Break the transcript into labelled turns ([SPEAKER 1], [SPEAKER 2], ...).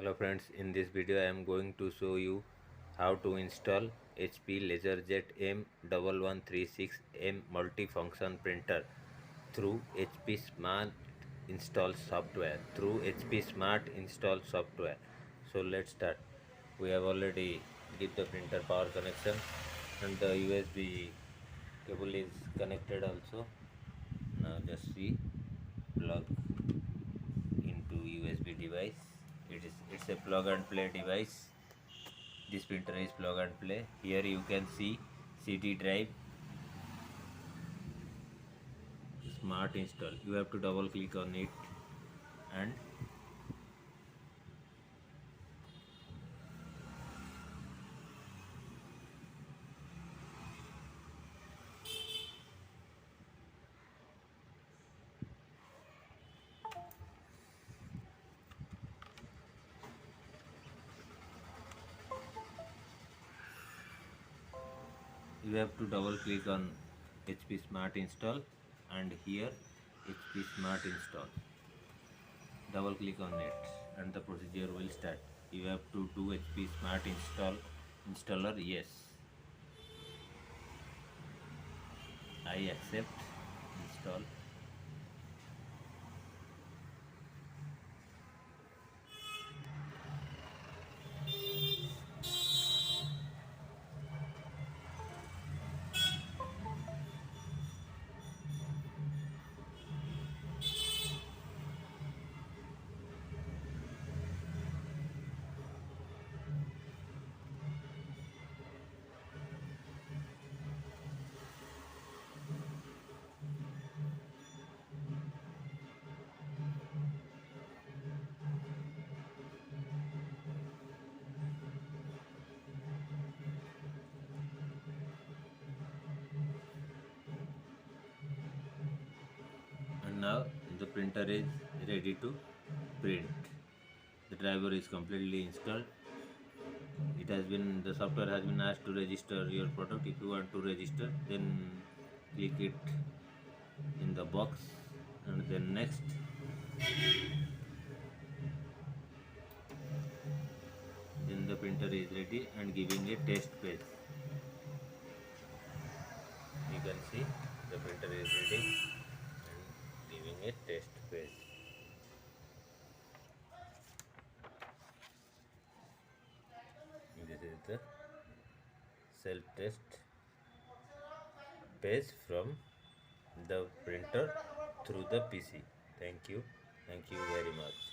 [SPEAKER 1] Hello friends, in this video I am going to show you how to install HP laserjet m1136 M multifunction printer through HP Smart Install software. So let's start. We have already give the printer power connection and the USB cable is connected also. Now just see, plug into USB device. It's a plug and play device. This printer is plug and play. Here you can see CD drive, smart install. You have to double click on it and you have to double click on HP smart install, and here HP smart install. Double click on it and the procedure will start. You have to do HP smart installer. Yes, I accept. Install. And now the printer is ready to print. The driver is completely installed. The software has been asked to register your product. If you want to register, then click it in the box and then next. Then the printer is ready and giving a test page. You can see the printer is ready and giving a test page. This is the self-test page from the printer through the PC. Thank you very much.